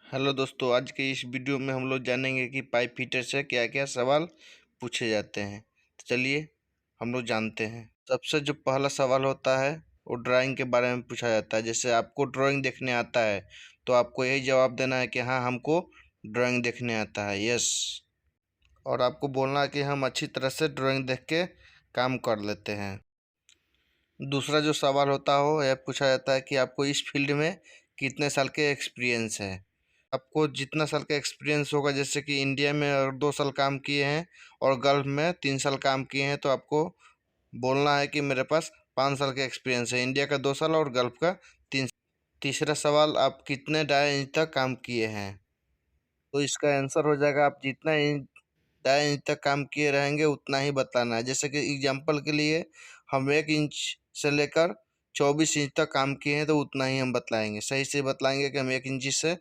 Hello दोस्तों, आज के इस वीडियो में हम लोग जानेंगे कि पाइप फिटर से क्या क्या सवाल पूछे जाते हैं। तो चलिए हम लोग जानते हैं। सबसे जो पहला सवाल होता है वो ड्राइंग के बारे में पूछा जाता है। जैसे आपको ड्राइंग देखने आता है तो आपको यही जवाब देना है कि हाँ, हमको ड्राइंग देखने आता है, यस। और आपको बोलना है कि हम अच्छी तरह से ड्राइंग देख के काम कर लेते हैं। दूसरा जो सवाल होता हो यह पूछा जाता है कि आपको इस फील्ड में कितने साल के एक्सपीरियंस है। आपको जितना साल का एक्सपीरियंस होगा, जैसे कि इंडिया में अगर 2 साल काम किए हैं और गल्फ में 3 साल काम किए हैं, तो आपको बोलना है कि मेरे पास 5 साल का एक्सपीरियंस है, इंडिया का 2 साल और गल्फ का 3। तीसरा सवाल, आप कितने डाया इंच तक काम किए हैं। तो इसका आंसर हो जाएगा, आप जितना इंच डाया इंच तक काम किए रहेंगे उतना ही बताना है। जैसे कि एग्जाम्पल के लिए हम 1 इंच से लेकर 24 इंच तक काम किए हैं तो उतना ही हम बतलाएंगे, सही से बतलाएंगे कि हम 1 इंची से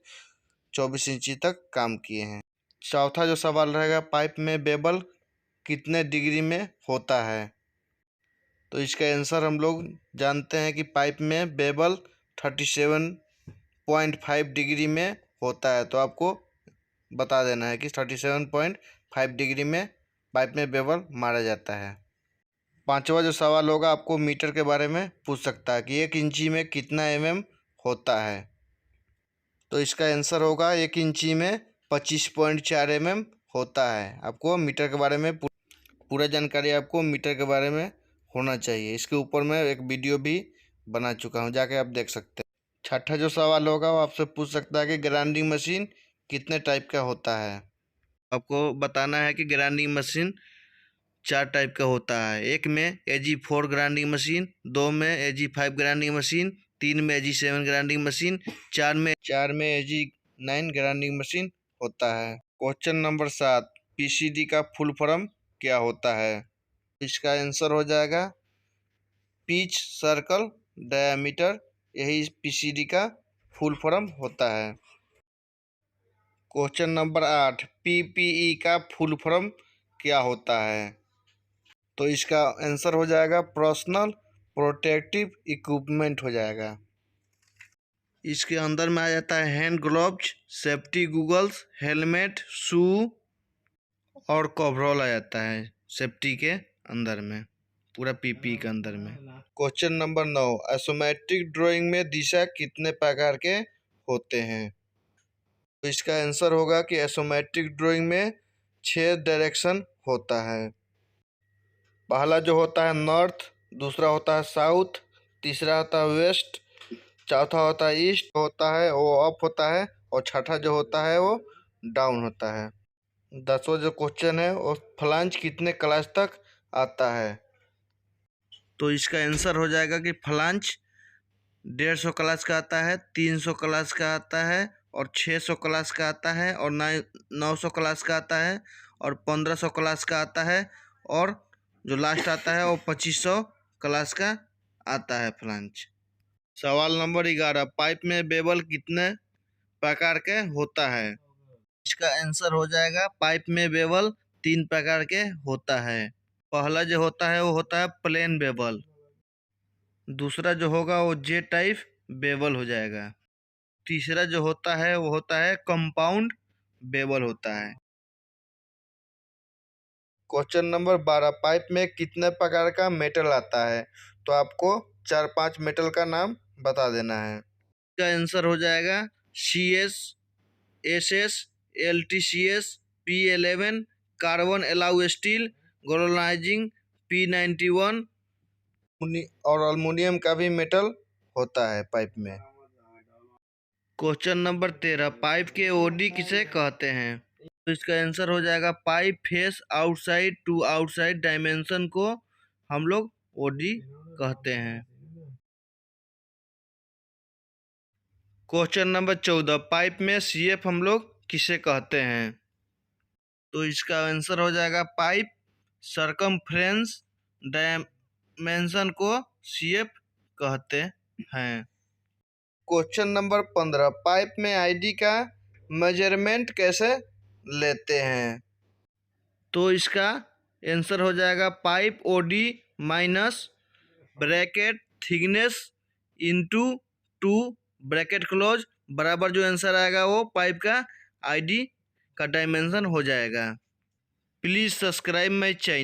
24 इंची तक काम किए हैं। चौथा जो सवाल रहेगा, पाइप में बेबल कितने डिग्री में होता है। तो इसका आंसर हम लोग जानते हैं कि पाइप में बेबल 37.5 डिग्री में होता है। तो आपको बता देना है कि 37.5 डिग्री में पाइप में बेबल मारा जाता है। पांचवा जो सवाल होगा, आपको मीटर के बारे में पूछ सकता है कि 1 इंची में कितना होता है। तो इसका आंसर होगा 1 इंची में 25.4 होता है। आपको मीटर के बारे में पूरा जानकारी आपको मीटर के बारे में होना चाहिए। इसके ऊपर मैं एक वीडियो भी बना चुका हूं, जाके आप देख सकते हैं। छठा जो सवाल होगा वो आपसे पूछ सकता है कि ग्राइंडिंग मशीन कितने टाइप का होता है। आपको बताना है कि ग्राइंडिंग मशीन 4 टाइप का होता है। एक में AG4 ग्राइंडिंग मशीन, 2 में AG5 ग्राइंडिंग मशीन, 3 में AG7 ग्राइंडिंग मशीन, चार में AG9 ग्राइंडिंग मशीन होता है। क्वेश्चन नंबर 7, PCD का फुल फॉर्म क्या होता है। इसका आंसर हो जाएगा पिच सर्कल डायमीटर, यही PCD का फुल फॉर्म होता है। क्वेश्चन नंबर 8, PPE का फुल फॉर्म क्या होता है। तो इसका आंसर हो जाएगा पर्सनल प्रोटेक्टिव इक्विपमेंट हो जाएगा। इसके अंदर में आ जाता है hand gloves, safety goggles, helmet, shoe और कवरऑल आ जाता है सेफ्टी के अंदर में, पूरा पीपी के अंदर में। क्वेश्चन नंबर 9, आइसोमेट्रिक ड्राइंग में दिशा कितने प्रकार के होते हैं। तो इसका आंसर होगा कि आइसोमेट्रिक ड्राइंग में 6 डायरेक्शन होता है। पहला जो होता है नॉर्थ, दूसरा होता है साउथ, तीसरा होता है वेस्ट, चौथा होता है ईस्ट होता है, वो अप होता है, और छठा जो होता है वो डाउन होता है। 10वां जो क्वेश्चन है वो फ्लांज कितने क्लास तक आता है। तो इसका आंसर हो जाएगा कि फ्लांज 150 क्लास का आता है, 300 क्लास का आता है, और 600 क्लास का आता है, और 900 क्लास का आता है, और 1500 क्लास का आता है, और जो लास्ट आता है वो 2500 क्लास का आता है फ्लांज। सवाल नंबर 11, पाइप में बेबल कितने प्रकार के होता है। इसका आंसर हो जाएगा पाइप में बेबल 3 प्रकार के होता है। पहला जो होता है वो होता है प्लेन बेबल, दूसरा जो होगा वो जे टाइप बेबल हो जाएगा, तीसरा जो होता है वो होता है कंपाउंड बेबल होता है। क्वेश्चन नंबर 12, पाइप में कितने प्रकार का मेटल आता है। तो आपको 4-5 मेटल का नाम बता देना है। इसका आंसर हो जाएगा CS, SS, LTCS, P11, carbon alloy steel, galvanizing, P91 और अल्मुनियम का भी मेटल होता है पाइप में। क्वेश्चन नंबर 13, पाइप के ओडी किसे कहते हैं। तो इसका आंसर हो जाएगा pipe face outside to outside dimension को हम लोग ओडी कहते हैं। क्वेश्चन नंबर 14, पाइप में CF हम लोग किसे कहते हैं। तो इसका आंसर हो जाएगा पाइप सरकमफ्रेंस डायमेंशन को CF कहते हैं। क्वेश्चन नंबर 15, पाइप में ID का मेजरमेंट कैसे लेते हैं। तो इसका आंसर हो जाएगा pipe OD minus bracket thickness into 2 bracket close बराबर जो आंसर आएगा वो पाइप का आईडी का डायमेंशन हो जाएगा। Please subscribe my channel.